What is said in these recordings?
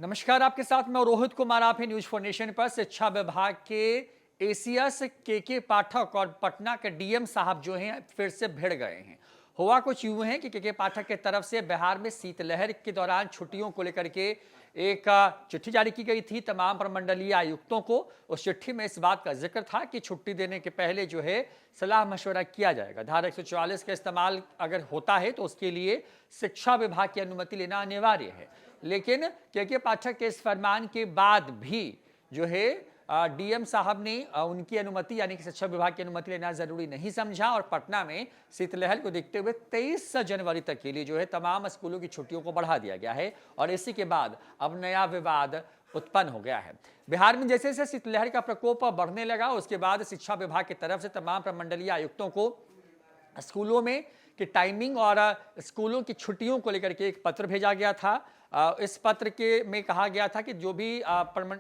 नमस्कार, आपके साथ मैं रोहित कुमार। आप हैं न्यूज फॉर नेशन पर। शिक्षा विभाग के एसीएस के पाठक और पटना के डीएम साहब जो हैं फिर से भिड़ गए हैं। हुआ कुछ यूं है कि के पाठक के तरफ से बिहार में शीतलहर के दौरान छुट्टियों को लेकर के एक चिट्ठी जारी की गई थी तमाम प्रमंडलीय आयुक्तों को। उस चिट्ठी में इस बात का जिक्र था कि छुट्टी देने के पहले जो है सलाह मशवरा किया जाएगा। धारा 144 का इस्तेमाल अगर होता है तो उसके लिए शिक्षा विभाग की अनुमति लेना अनिवार्य है। लेकिन के पाठक के इस फरमान के बाद भी जो है डीएम साहब ने उनकी अनुमति यानी कि शिक्षा विभाग की अनुमति लेना जरूरी नहीं समझा और पटना में शीतलहर को देखते हुए 23 जनवरी तक के लिए जो है तमाम स्कूलों की छुट्टियों को बढ़ा दिया गया है। और इसी के बाद अब नया विवाद उत्पन्न हो गया है। बिहार में जैसे जैसे शीतलहर का प्रकोप बढ़ने लगा उसके बाद शिक्षा विभाग की तरफ से तमाम प्रमंडलीय आयुक्तों को स्कूलों में की टाइमिंग और स्कूलों की छुट्टियों को लेकर के एक पत्र भेजा गया था। इस पत्र के में कहा गया था कि जो भी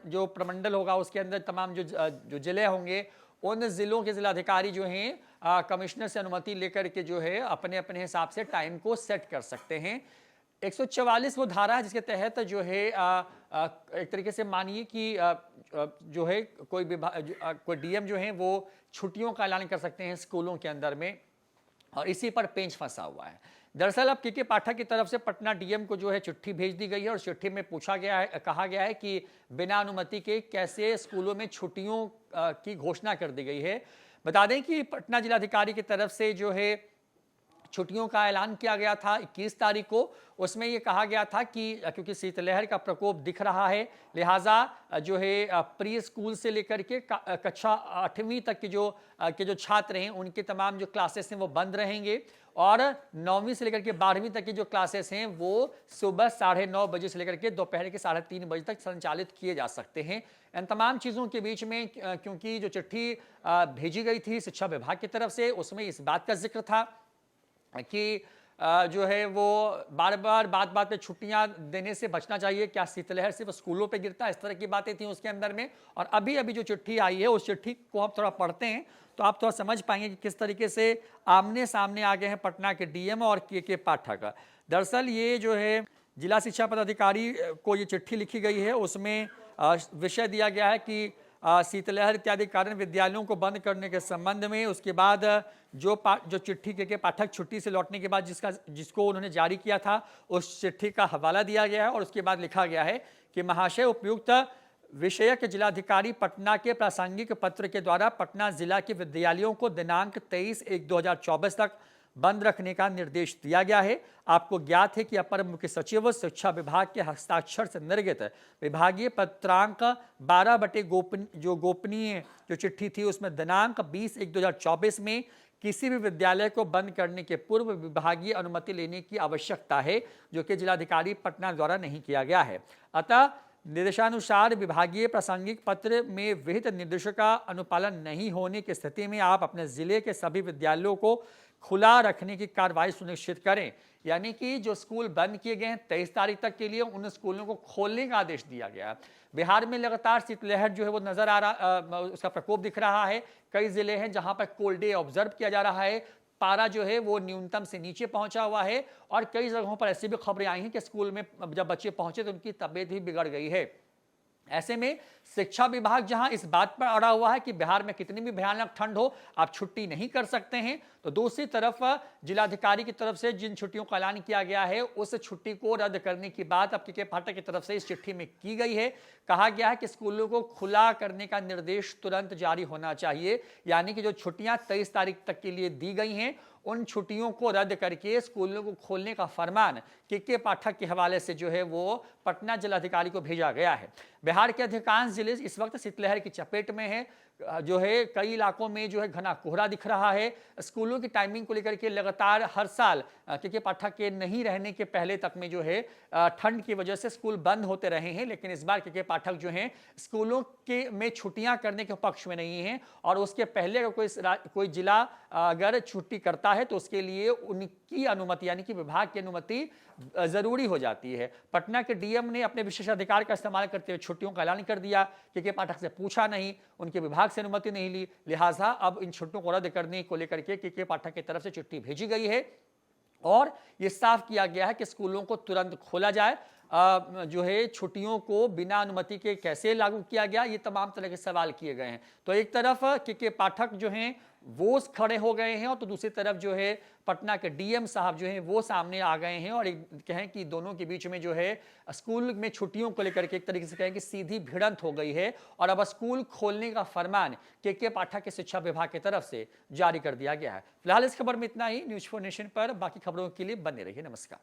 जो प्रमंडल होगा उसके अंदर तमाम जो जिले होंगे उन जिलों के जिलाधिकारी जो हैं कमिश्नर से अनुमति लेकर के जो है अपने अपने हिसाब से टाइम को सेट कर सकते हैं। 144 वो धारा है जिसके तहत जो है एक तरीके से मानिए कि जो है कोई डीएम जो है वो छुट्टियों का ऐलान कर सकते हैं स्कूलों के अंदर में, और इसी पर पेंच फंसा हुआ है। दरअसल अब के पाठक की तरफ से पटना डीएम को जो है चिट्ठी भेज दी गई है और चिट्ठी में पूछा गया है, कहा गया है कि बिना अनुमति के कैसे स्कूलों में छुट्टियों की घोषणा कर दी गई है। बता दें कि पटना जिलाधिकारी की तरफ से जो है छुट्टियों का ऐलान किया गया था 21 तारीख को। उसमें ये कहा गया था कि क्योंकि शीतलहर का प्रकोप दिख रहा है लिहाजा जो है प्री स्कूल से लेकर के कक्षा 8वीं तक के जो छात्र हैं उनके तमाम जो क्लासेस हैं वो बंद रहेंगे और 9वीं से लेकर के 12वीं तक की जो क्लासेस हैं वो सुबह 9:30 बजे से लेकर के दोपहर के 3:30 बजे तक संचालित किए जा सकते हैं। इन तमाम चीज़ों के बीच में क्योंकि जो चिट्ठी भेजी गई थी शिक्षा विभाग की तरफ से उसमें इस बात का जिक्र था कि जो है वो बार बार बात पे छुट्टियां देने से बचना चाहिए। क्या शीतलहर सिर्फ स्कूलों पे गिरता है, इस तरह की बातें थी उसके अंदर में। और अभी जो चिट्ठी आई है उस चिट्ठी को आप थोड़ा पढ़ते हैं तो आप थोड़ा समझ पाएंगे कि किस तरीके से आमने सामने आ गए हैं पटना के डीएम और के पाठक। दरअसल ये जो है जिला शिक्षा पदाधिकारी को ये चिट्ठी लिखी गई है, उसमें विषय दिया गया है कि शीतलहर इत्यादि कारण विद्यालयों को बंद करने के संबंध में। उसके बाद जो चिट्ठी के पाठक छुट्टी से लौटने के बाद जिसको उन्होंने जारी किया था उस चिट्ठी का हवाला दिया गया है और उसके बाद लिखा गया है कि महाशय उपयुक्त विषयक जिलाधिकारी पटना के प्रासंगिक पत्र के द्वारा पटना जिला के विद्यालयों को दिनांक 23/1/2024 तक बंद रखने का निर्देश दिया गया है। आपको ज्ञात है कि अपर मुख्य सचिव शिक्षा विभाग के हस्ताक्षर से निर्गत विभागीय पत्रांक 12 गोपनीय जो चिट्ठी थी उसमें दिनांक 20/1/2024 में किसी भी विद्यालय को बंद करने के पूर्व विभागीय अनुमति लेने की आवश्यकता है, जो कि जिलाधिकारी पटना द्वारा नहीं किया गया है। अतः निर्देशानुसार विभागीय प्रासंगिक पत्र में विहित निर्देशों का अनुपालन नहीं होने की स्थिति में आप अपने जिले के सभी विद्यालयों को खुला रखने की कार्रवाई सुनिश्चित करें। यानी कि जो स्कूल बंद किए गए हैं 23 तारीख तक के लिए उन स्कूलों को खोलने का आदेश दिया गया। बिहार में लगातार शीतलहर जो है वो नजर आ रहा, उसका प्रकोप दिख रहा है। कई जिले हैं जहां पर कोल्ड डे ऑब्जर्व किया जा रहा है, पारा जो है वो न्यूनतम से नीचे पहुंचा हुआ है और कई जगहों पर ऐसी भी खबरें आई हैं कि स्कूल में जब बच्चे पहुंचे तो उनकी तबीयत भी बिगड़ गई है। ऐसे में शिक्षा विभाग जहां इस बात पर अड़ा हुआ है कि बिहार में कितनी भी भयानक ठंड हो आप छुट्टी नहीं कर सकते हैं, तो दूसरी तरफ जिलाधिकारी की तरफ से जिन छुट्टियों का ऐलान किया गया है उस छुट्टी को रद्द करने की बात अब के पाठक की तरफ से इस चिट्ठी में की गई है। कहा गया है कि स्कूलों को खुला करने का निर्देश तुरंत जारी होना चाहिए। यानी कि जो छुट्टियां 23 तारीख तक के लिए दी गई हैं उन छुट्टियों को रद्द करके स्कूलों को खोलने का फरमान के पाठक के हवाले से जो है वो पटना जिलाधिकारी को भेजा गया है। बिहार के अधिकांश जिले इस वक्त शीतलहर की चपेट में है। जो है कई इलाकों में जो है घना कोहरा दिख रहा है। स्कूलों की टाइमिंग को लेकर के लगातार हर साल के पाठक के नहीं रहने के पहले तक में जो है ठंड की वजह से स्कूल बंद होते रहे हैं, लेकिन इस बार के पाठक जो हैं स्कूलों के में छुट्टियां करने के पक्ष में नहीं हैं और उसके पहले अगर कोई जिला अगर छुट्टी करता है तो उसके लिए उनकी अनुमति यानी कि विभाग की अनुमति जरूरी हो जाती है। पटना के डीएम ने अपने विशेषाधिकार का इस्तेमाल करते हुए छुट्टियों का ऐलान कर दिया। के पाठक से पूछा नहीं, उनके विभाग से अनुमति नहीं ली, लिहाजा अब इन छुट्टियों को रद्द करने को लेकर के पाठक की तरफ से चिट्ठी भेजी गई है और ये साफ किया गया है कि स्कूलों को तुरंत खोला जाए। जो है छुट्टियों को बिना अनुमति के कैसे लागू किया गया, ये तमाम तरह के सवाल किए गए हैं। तो एक तरफ के पाठक जो हैं वो खड़े हो गए हैं और तो दूसरी तरफ जो है पटना के डीएम साहब जो हैं वो सामने आ गए हैं और एक कहें कि दोनों के बीच में जो है स्कूल में छुट्टियों को लेकर के एक तरीके से कहें कि सीधी भिड़ंत हो गई है और अब स्कूल खोलने का फरमान के पाठक के शिक्षा विभाग की तरफ से जारी कर दिया गया है। फिलहाल इस खबर में इतना ही। न्यूज़4 नेशन पर बाकी खबरों के लिए बने रहिए। नमस्कार।